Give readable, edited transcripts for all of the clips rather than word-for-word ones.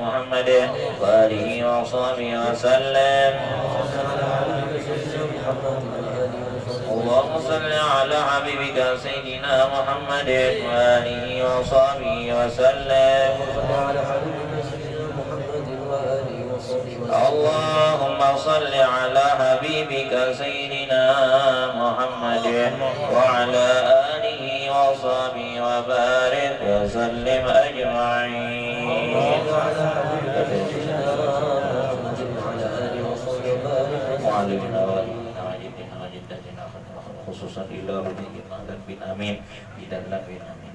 محمد وآله وصحبه وسلم. اللهم صل على حبيبك سيدنا محمد وآله وصحبه وسلم. اللهم صل على حبيبك سيدنا محمد وعلى آله وصحبه وبارك وسلم أجمعين. وعلمنا والدنا وجدنا وجدتنا خصوصا إلى رجينا dan bin amin dan bin amin.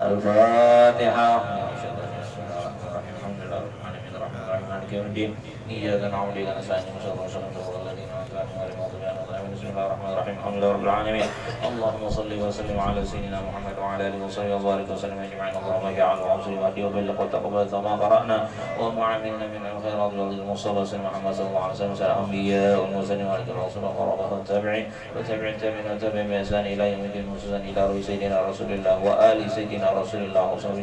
Al-Fatihah. مالك يوم الدين إياك نعبد وإياك نستعين صراط الذين أنعمت عليهم غير المغضوب عليهم. بسم الله الرحمن الرحيم الحمد لله رب العالمين. اللهم صل وسلم على سيدنا محمد وعلى آله وصحبه وبارك وسلم أجمعين. اللهم اجعل وأوصي وأهدي وبلغ وتقبل ما قرأنا ومعاملنا من الخيرات والذي المصطفى سيدنا محمد صلى الله عليه وسلم سائر الأنبياء والمرسلين وعلى الرسول والقرابة والتابعين وتابعين تابعين وتابعين بإحسان إلى يوم الدين خصوصا إلى روح سيدنا رسول الله وآل سيدنا رسول الله وصحبه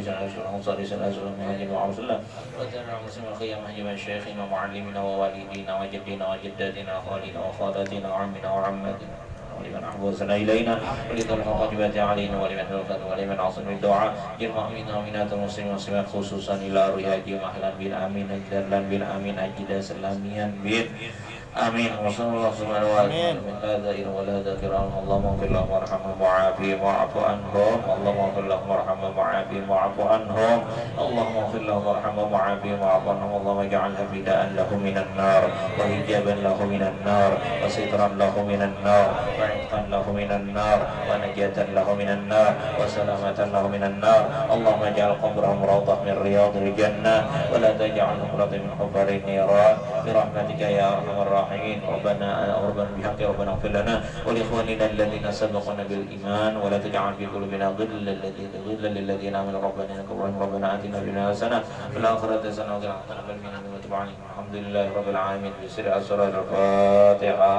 وسلم وتابع مسلم الخيام جميع شيخنا ومعلمنا ووالدينا وجدنا وجداتنا وخالنا وخالاتنا وعمنا وعماتنا ولمن أحوزنا إلينا ولذل الواجبات علينا ولمن الوفاة ولمن عصم الدعاء جمع منا ومنات المسلمين والمسلمات خصوصا إلى رياضي ومحلا بالآمين أجدالا بالآمين أجدا سلاميا بال آمين. وصلى الله سبحانه وتعالى من لا دائر ولا ذاكر. اللهم اغفر لهم وارحمهم وعافهم واعف عنهم. اللهم اغفر لهم وارحمهم وعافهم واعف عنهم. اللهم اغفر لهم وارحمهم وعافهم واعف عنهم. اللهم اجعلها فداء له من النار وحجابا له من النار وسترا له من النار وعتقا له من النار ونجاة له من النار وسلامة له من النار. اللهم اجعل قبرهم روضة من رياض الجنة ولا تجعلهم روضة من حفر النيران برحمتك يا أرحم الراحمين. ربنا بحق ربنا اغفر لنا ولإخواننا الذين سبقونا بالإيمان ولا تجعل في قلوبنا غلا للذين آمنوا ربنا إنك رحيم. ربنا آتنا في الدنيا حسنة وفي الآخرة حسنة وقنا عذاب النار وتب علينا. الحمد لله رب العالمين. بسر أسرار الفاتحة.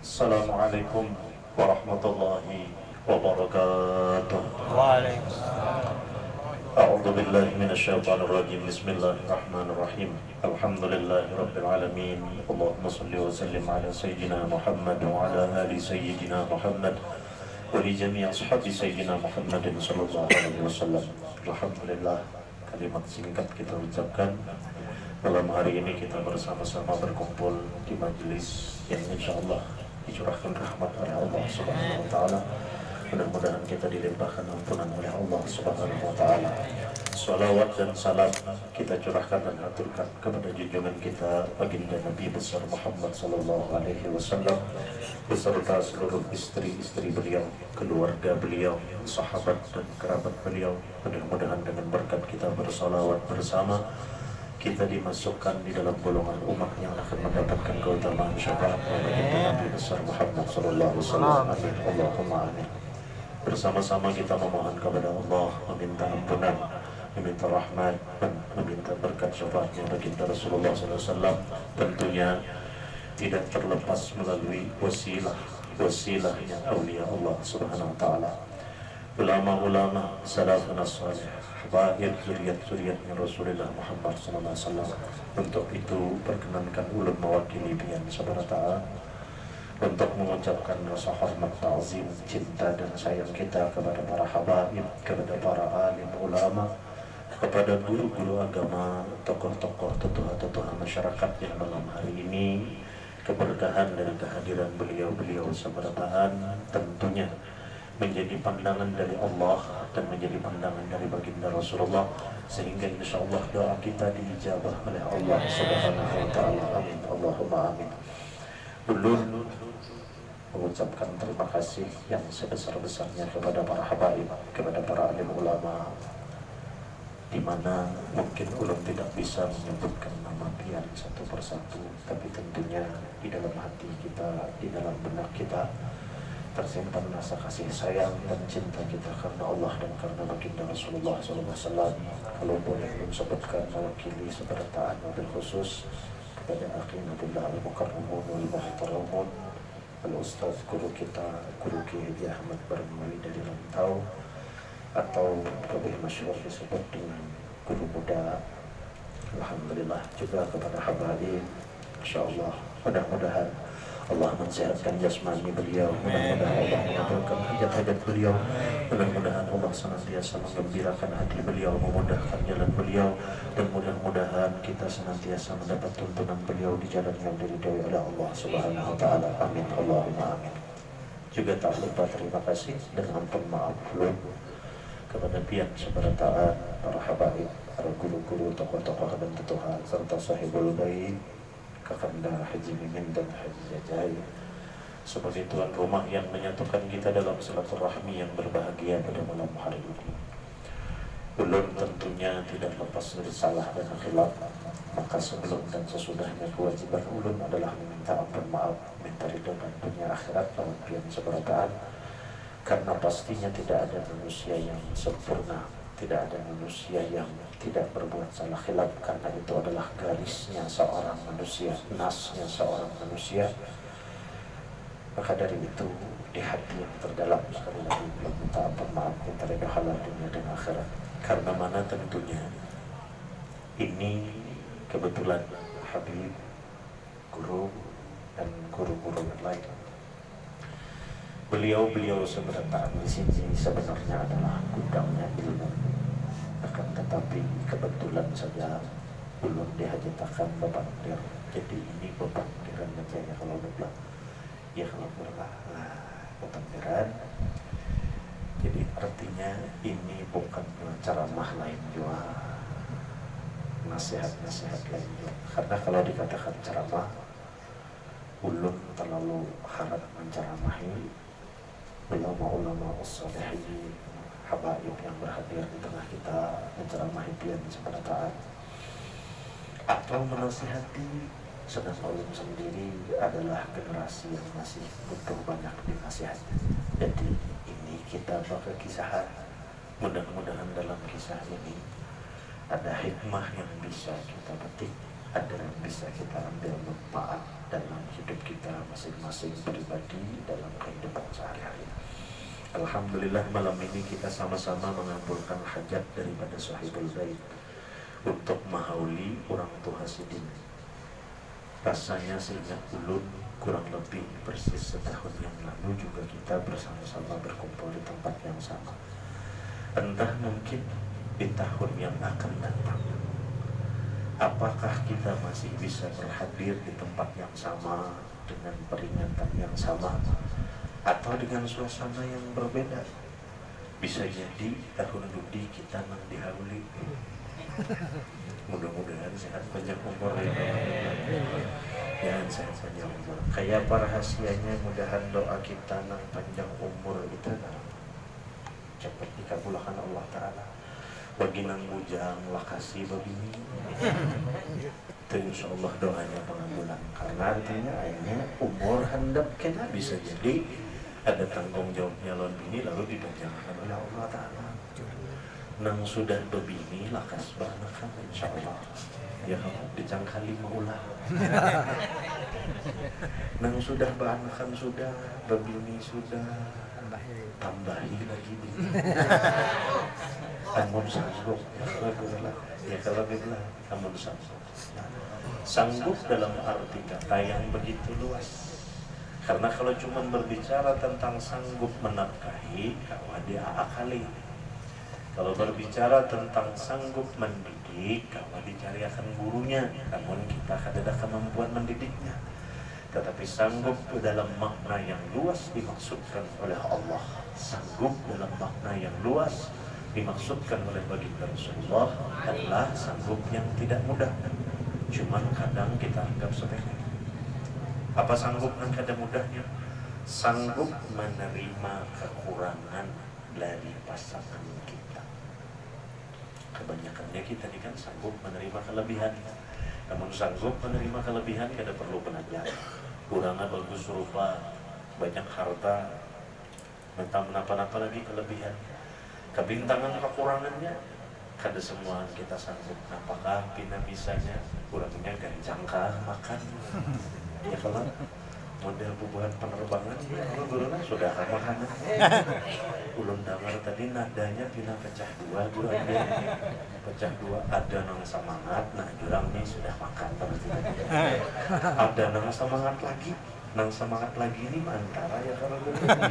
Assalamualaikum warahmatullahi wabarakatuh. Waalaikumsalam. A'udzu billahi minasyaitonir rajim. Bismillahirrahmanirrahim. Alhamdulillahi rabbil alamin. Allahumma shalli wa sallim ala sayyidina Muhammad wa ala ali sayyidina Muhammad wa li jami' ashabi sayyidina Muhammadin sallallahu alaihi wasallam. Alhamdulillah, kalimat singkat kita ucapkan malam hari ini. Kita bersama-sama berkumpul di majelis yang insyaallah dicurahkan rahmat oleh Allah Subhanahu wa taala. Mudah-mudahan kita dilimpahkan ampunan oleh Allah Subhanahu wa taala. Salawat dan salam kita curahkan dan aturkan kepada junjungan kita baginda Nabi besar Muhammad sallallahu alaihi wasallam beserta seluruh istri-istri beliau, keluarga beliau, sahabat dan kerabat beliau. Mudah-mudahan dengan berkat kita bersalawat bersama kita dimasukkan di dalam golongan umat yang akan mendapatkan keutamaan syafaat baginda Nabi besar Muhammad sallallahu alaihi wasallam. Amin. Allahumma amin. Bersama-sama kita memohon kepada Allah, meminta ampunan, meminta rahmat, dan meminta berkat syafaatnya baginda Rasulullah SAW. Tentunya tidak terlepas melalui wasilahnya awliya Allah Subhanahu wa taala, ulama-ulama salafun salih, habaib zuriat-zuriatnya Rasulullah Muhammad SAW. Untuk itu perkenankan ulun mewakili pian saudara ta'ala untuk mengucapkan rasa hormat, ta'zim, cinta dan sayang kita kepada para habaib, kepada para alim ulama, kepada guru-guru agama, tokoh-tokoh, tetua-tetua masyarakat yang malam hari ini keberkahan dari kehadiran beliau-beliau seberataan tentunya menjadi pandangan dari Allah dan menjadi pandangan dari baginda Rasulullah, sehingga insyaallah doa kita diijabah oleh Allah Subhanahu wa taala. Amin. Allahumma amin. Ulun mengucapkan terima kasih yang sebesar-besarnya kepada para habaib, kepada para alim ulama, di mana mungkin ulun tidak bisa menyebutkan nama pian satu persatu, tapi tentunya di dalam hati kita, di dalam benak kita tersimpan rasa kasih sayang dan cinta kita karena Allah dan karena baginda Rasulullah SAW. Kalau boleh ulun sebutkan mewakili seberataan mobil khusus kepada akhinatillah al-mukarramun wal muhtaramun, al-ustaz guru kita, guru Kiai Haji Ahmad Barmawi dari Rantau, atau lebih masyhur disebut dengan guru muda. Alhamdulillah, juga kepada habaib, insyaallah mudah-mudahan Allah mensehatkan jasmani beliau, mudah-mudahan Allah mengabulkan hajat-hajat beliau, mudah-mudahan Allah senantiasa menggembirakan hati beliau, memudahkan jalan beliau, dan mudah-mudahan kita senantiasa mendapat tuntunan beliau di jalan yang diridhai oleh Allah Subhanahu wa taala. Amin Allahumma amin. Juga tak lupa terima kasih dan ampun maaf belum kepada pihak seberataan, para habaib, para guru-guru, tokoh-tokoh dan tetuha, serta sahibul bait, Kakanda Haji Mimin dan Haji Jajai, sebagai tuan rumah yang menyatukan kita dalam silaturahmi yang berbahagia pada malam hari ini. Ulun tentunya tidak lepas dari salah dan khilaf, maka sebelum dan sesudahnya kewajiban ulun adalah meminta ampun maaf, minta ridho dan dunia akhirat lawan pihak seberataan. Karena pastinya tidak ada manusia yang sempurna, tidak ada manusia yang tidak berbuat salah khilaf, karena itu adalah garisnya seorang manusia, nasnya seorang manusia. Maka dari itu, di hati yang terdalam sekali lagi minta ampun maaf, minta ridho halal dunia dan akhirat. Karena mana tentunya ini kebetulan Habib, guru dan guru-guru yang lain, beliau seberataan di sini sebenarnya adalah gudangnya ilmu, akan tetapi kebetulan saja belum dihajatakan bebandir. Jadi ini bebandiran aja ya kalau lupa, ya kalau berlah bebandiran. Jadi artinya ini bukan ceramah lain juga, nasihat-nasihat lain juga. Karena kalau dikatakan ceramah, ulun terlalu harap menceramahi ulama-ulama ushalihin, habaib yang berhadir di tengah kita, menceramahi pian seberataan atau menasihati. Sedang ulun sendiri adalah generasi yang masih butuh banyak dinasihati. Jadi ini kita bakal kisah. Mudah-mudahan dalam kisah ini ada hikmah yang bisa kita petik, ada yang bisa kita ambil manfaat dalam hidup kita masing-masing pribadi, dalam kehidupan sehari-hari. Alhamdulillah malam ini kita sama-sama mengabulkan hajat daripada sahibul bait untuk mahauli orang tua Hasidin. Rasanya seingat ulun kurang lebih persis setahun yang lalu juga kita bersama-sama berkumpul di tempat yang sama. Entah mungkin di tahun yang akan datang, apakah kita masih bisa berhadir di tempat yang sama, dengan peringatan yang sama, atau dengan suasana yang berbeda. Bisa jadi tahun ludi kita nang dihauli. Mudah-mudahan sehat panjang umur ya, sehat panjang umur. Kayak para rahasianya, mudahan doa kita nang panjang umur itu cepat dikabulkan Allah Ta'ala. Bagi nang bujang lakasi begini itu insyaallah doanya pengabulan. Karena artinya akhirnya umur handap kena bisa jadi ada tanggung jawabnya lawan bini lalu dipanjangkan oleh Allah Ta'ala. Nang sudah berbini lakas banakan insyaallah ya kamu dicangkali maulah. Nang sudah banakan sudah berbini sudah tambahi lagi bini. Amun sanggup ya kalau bila amun sanggup dalam arti kata yang begitu luas. Karena kalau cuma berbicara tentang sanggup menafkahi, kawan dia akali. Kalau berbicara tentang sanggup mendidik, kawan dicariakan gurunya, namun kita ada kemampuan mendidiknya. Tetapi sanggup dalam makna yang luas dimaksudkan oleh Allah. Sanggup dalam makna yang luas dimaksudkan oleh baginda Rasulullah adalah sanggup yang tidak mudah. Cuman kadang kita anggap sepele. Apa sanggup yang kada mudahnya? Sanggup menerima kekurangan dari pasangan kita. Kebanyakannya kita ini kan sanggup menerima kelebihan. Namun sanggup menerima kelebihan kada perlu belajar. Kurangnya bagus rupa, banyak harta, mentang menapa-napa lagi kelebihan. Kebintangan kekurangannya kada semua kita sanggup. Apakah pina bisanya kurangnya gancang kah makan ya kalau model bubuhan penerbangan ya kalau guruna sudah makanan ulun dengar tadi nadanya pina pecah dua pecah dua ada nang semangat nah jurang ini sudah makan terus ada nang semangat lagi ini antara ya kalau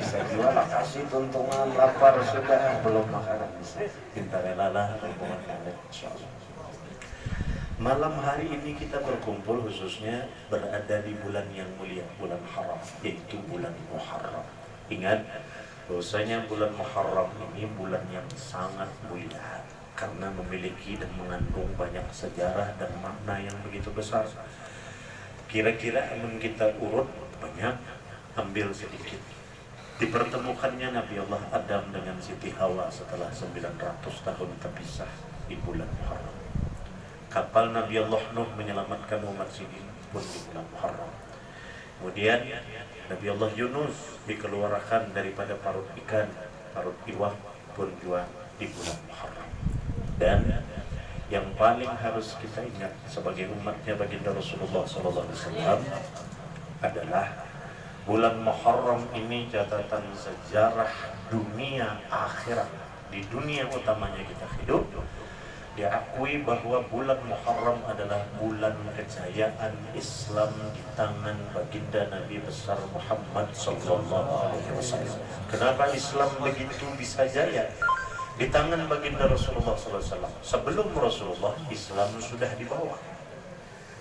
bisa jual kasih tuntungan lapar sudah belum makanan bisa kita relalah rombongan kalian insyaallah. Malam hari ini kita berkumpul khususnya berada di bulan yang mulia, bulan haram, yaitu bulan Muharram. Ingat bahwasanya bulan Muharram ini bulan yang sangat mulia karena memiliki dan mengandung banyak sejarah dan makna yang begitu besar. Kira-kira yang kita urut banyak, ambil sedikit. Dipertemukannya Nabi Allah Adam dengan Siti Hawa setelah 900 tahun terpisah di bulan Muharram. Kapal Nabi Allah Nuh menyelamatkan umat ini pun di bulan Muharram. Kemudian Nabi Allah Yunus dikeluarkan daripada parut ikan, parut iwak pun juga di bulan Muharram. Dan yang paling harus kita ingat sebagai umatnya baginda Rasulullah SAW adalah bulan Muharram ini catatan sejarah dunia akhirat. Di dunia utamanya kita hidup, diakui bahwa bulan Muharram adalah bulan kejayaan Islam di tangan baginda Nabi besar Muhammad SAW. Kenapa Islam begitu bisa jaya? Di tangan baginda Rasulullah SAW. Sebelum Rasulullah, Islam sudah dibawa.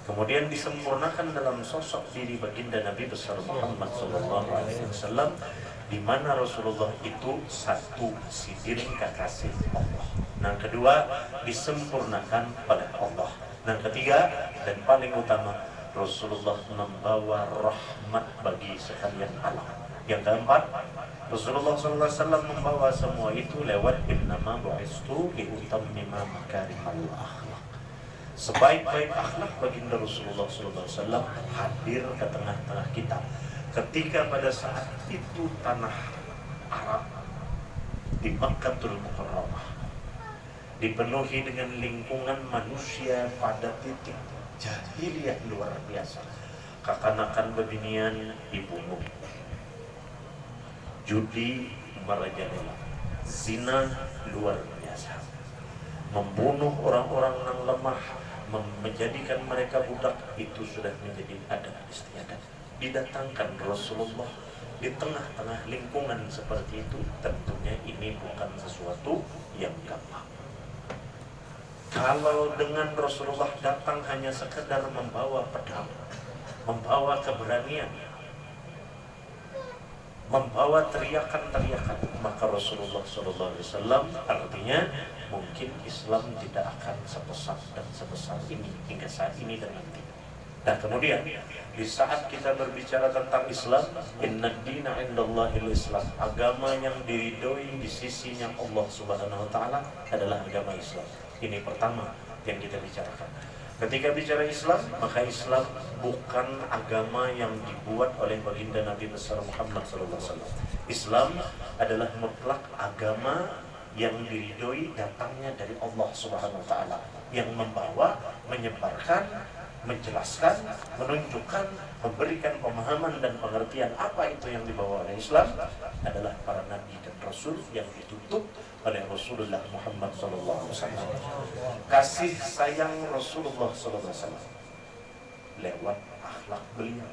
Kemudian disempurnakan dalam sosok diri baginda Nabi besar Muhammad SAW, di mana Rasulullah itu satu sidin kekasih Allah. Yang kedua disempurnakan oleh Allah. Yang ketiga dan paling utama, Rasulullah membawa rahmat bagi sekalian alam. Yang keempat, Rasulullah SAW membawa semua itu lewat innama bu'istu liutammima makarimal akhlak. Sebaik-baik akhlak baginda Rasulullah SAW hadir ke tengah-tengah kita. Ketika pada saat itu tanah Arab di Makkatul Mukarramah dipenuhi dengan lingkungan manusia pada titik jahiliyah luar biasa. Kekanakan bebinian dibunuh, judi merajalela, zina luar biasa, membunuh orang-orang yang lemah, menjadikan mereka budak, itu sudah menjadi adat istiadat. Didatangkan Rasulullah di tengah-tengah lingkungan seperti itu, tentunya ini bukan sesuatu yang gampang. Kalau dengan Rasulullah datang hanya sekedar membawa pedang, membawa keberanian, membawa teriakan-teriakan, maka Rasulullah SAW artinya mungkin Islam tidak akan sebesar dan sebesar ini hingga saat ini dan nanti. Dan kemudian di saat kita berbicara tentang Islam, inna dina indallahil Islam, agama yang diridhoi di sisinya Allah Subhanahu wa taala adalah agama Islam. Ini pertama yang kita bicarakan. Ketika bicara Islam, maka Islam bukan agama yang dibuat oleh baginda Nabi besar Muhammad SAW. Islam adalah mutlak agama yang diridhoi datangnya dari Allah Subhanahu wa taala, yang membawa, menyebarkan, menjelaskan, menunjukkan, memberikan pemahaman dan pengertian apa itu yang dibawa oleh Islam adalah para nabi dan rasul yang ditutup oleh Rasulullah Muhammad SAW. Kasih sayang Rasulullah SAW lewat akhlak beliau,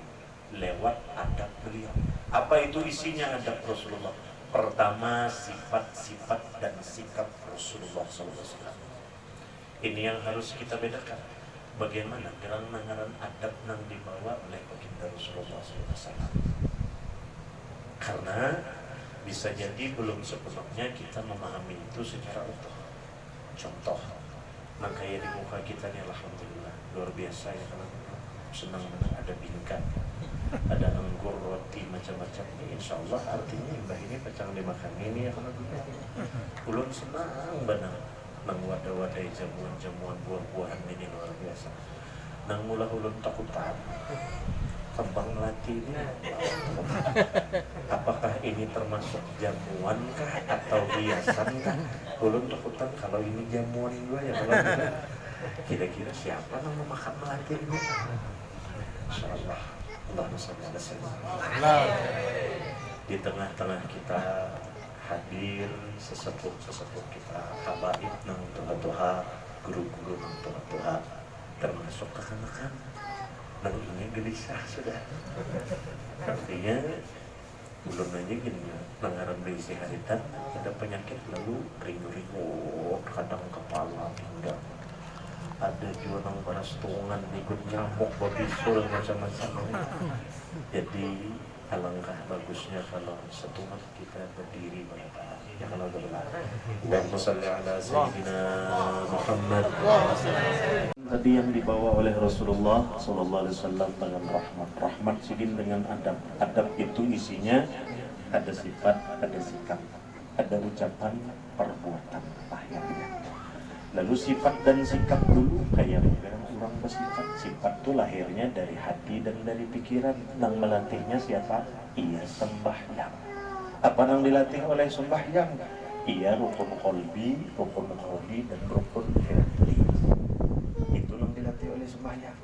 lewat adab beliau. Apa itu isinya adab Rasulullah? Pertama, sifat-sifat dan sikap Rasulullah SAW. Ini yang harus kita bedakan. Bagaimana gerang-nangaran adab yang dibawa oleh baginda Rasulullah SAW. Karena bisa jadi belum sepenuhnya kita memahami itu secara utuh. Contoh, nah kayak di muka kita nih, alhamdulillah luar biasa ya, kalau senang benar ada bingkai, ada anggur, roti, macam-macam. Insya Allah artinya mbah ini pecang dimakan ini ya, kalau ulun senang benar nang wadah-wadai jamuan-jamuan buah-buahan ini luar biasa. Nang mula ulun takut kembang melati ini, apakah ini termasuk jamuan kah atau hiasan kah? Ulun takutan kalau ini jamuan juga ya, kalau tidak Kira-kira siapa yang memakan melati ini? Insyaallah. Allahumma shalli ala sayyidina. Di tengah-tengah kita hadir sesepuh-sesepuh kita, habaib nang tuha-tuha, guru-guru nang tuha-tuha, termasuk kakak-kakak nang ini gelisah sudah. Artinya ulun aja gini, nangaran berisi haritan ada penyakit lalu ringu-ringu, kadang kepala pinggang, ada juga nang barastuungan ikut nyamuk babisul macam-macam. Jadi alangkah bagusnya kalau setumat kita berdiri pada tanah. Ya kalau berdoa. Allahumma shalli ala sayyidina Muhammad. Tadi yang dibawa oleh Rasulullah sallallahu alaihi wasallam dengan rahmat. Rahmat sidin dengan adab. Adab itu isinya ada sifat, ada sikap, ada ucapan, perbuatan, lahirnya. Lalu sifat dan sikap dulu kayak orang bersifat. Sifat itu lahirnya dari hati dan dari pikiran. Yang melatihnya siapa? Iya sembahyang. Apa yang dilatih oleh sembahyang? Iya rukun qalbi, rukun qalbi dan rukun fi'li. Itu yang dilatih oleh sembahyang.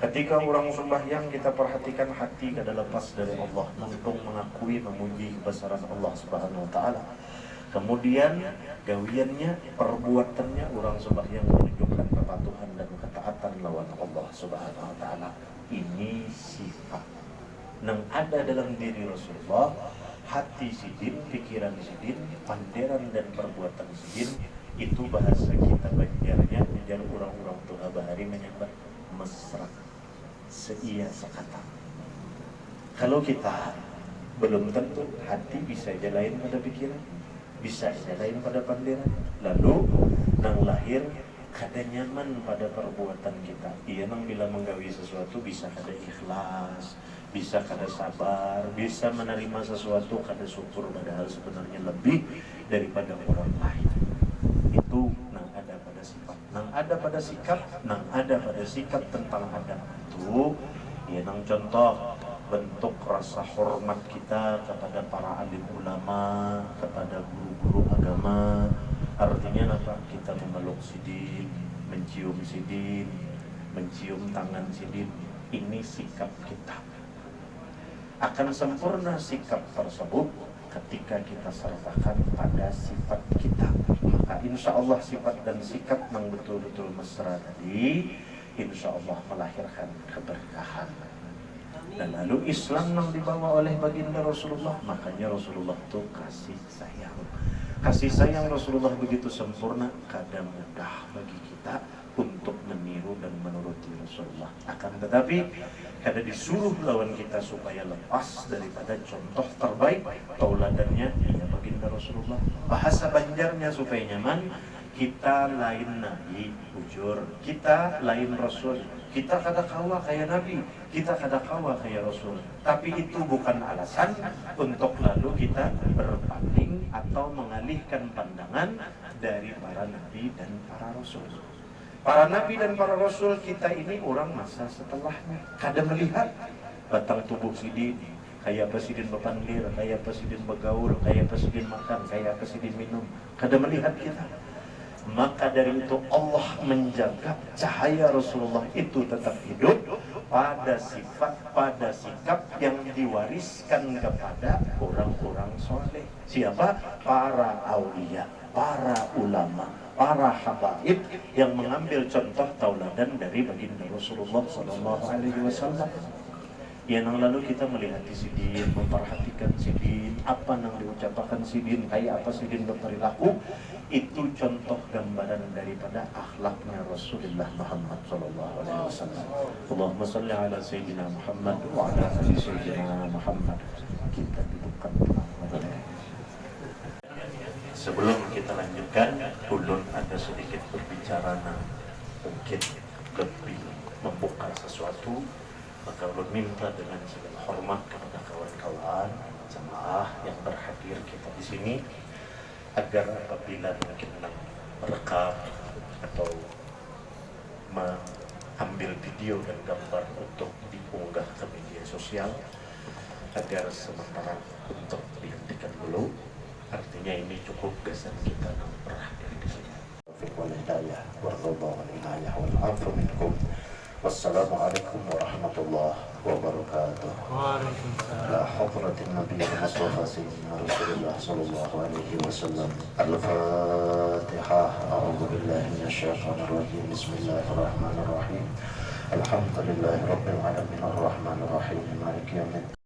Ketika orang sembahyang kita perhatikan hati kada lepas dari Allah, langsung mengakui memuji kebesaran Allah Subhanahu wa taala. Kemudian gawiannya, perbuatannya orang sembahyang menunjukkan kepatuhan dan ketaatan lawan Allah Subhanahu wa taala. Ini sifat yang ada dalam diri Rasulullah, hati sidin, pikiran sidin, panderan dan perbuatan sidin. Itu bahasa kita Banjarnya, menjadi orang-orang tua bahari menyebut mesra, seia sekata. Kalau kita belum tentu, hati bisa aja lain pada pikiran, bisa aja lain pada panderan. Lalu nang lahir kada nyaman pada perbuatan kita. Ia nang bila menggawi sesuatu bisa kada ikhlas, bisa kada sabar, bisa menerima sesuatu kada syukur, padahal sebenarnya lebih daripada orang lain. Itu nang ada pada sifat, nang ada pada sikap, nang ada pada sikap tentang adab itu. Ia nang contoh bentuk rasa hormat kita kepada para alim ulama, kepada guru-guru agama. Artinya apa? Kita memeluk sidin, mencium sidin, mencium tangan sidin. Ini sikap kita. Akan sempurna sikap tersebut ketika kita sertakan pada sifat kita. Maka insya Allah sifat dan sikap yang betul-betul mesra tadi, insya Allah melahirkan keberkahan. Dan lalu Islam yang dibawa oleh baginda Rasulullah, makanya Rasulullah itu kasih sayang. Kasih sayang Rasulullah begitu sempurna, kadang mudah bagi kita untuk meniru dan menuruti Rasulullah. Akan tetapi kada disuruh lawan kita supaya lepas daripada contoh terbaik tauladannya ya baginda Rasulullah. Bahasa Banjarnya supaya nyaman, kita lain nabi bujur, kita lain rasul. Kita kada kawa kayak nabi, kita kada kawa kayak rasul. Tapi itu bukan alasan untuk lalu kita berpaling atau mengalihkan pandangan dari para nabi dan para rasul. Para nabi dan para rasul kita ini orang masa setelahnya. Kada melihat batang tubuh sidin, kayak apa sidin bepandir, kayak apa sidin begaul, kayak apa sidin makan, kayak apa sidin minum. Kada melihat kita. Maka dari itu Allah menjaga cahaya Rasulullah itu tetap hidup pada sifat, pada sikap yang diwariskan kepada orang-orang soleh. Siapa? Para aulia, para ulama, para habaib yang mengambil contoh tauladan dari baginda Rasulullah SAW. Yang lalu kita melihat sidin, memperhatikan sidin, apa yang diucapkan sidin, kayak apa sidin berperilaku. Itu contoh gambaran daripada akhlaknya Rasulullah Muhammad SAW. Allahumma salli ala Sayyidina Muhammad wa ala ali Sayyidina Muhammad. Kita dudukkan sebelum kita lanjutkan, ulun ada sedikit berbicara mungkin lebih membuka sesuatu. Maka ulun minta dengan segala hormat kepada kawan-kawan jemaah yang berhadir kita di sini, agar apabila mungkin merekam atau mengambil video dan gambar untuk diunggah ke media sosial, agar sementara untuk dihentikan dulu. Artinya ini cukup gasan kita yang berhadir di sini. والهداية والرضا والعناية والعفو منكم. والسلام عليكم ورحمة الله وبركاته. على حضرة النبي المصطفى سيدنا رسول الله صلى الله عليه وسلم. الفاتحة. أعوذ بالله من الشيطان الرجيم. بسم الله الرحمن الرحيم. الحمد لله رب العالمين الرحمن الرحيم مالك يوم الدين.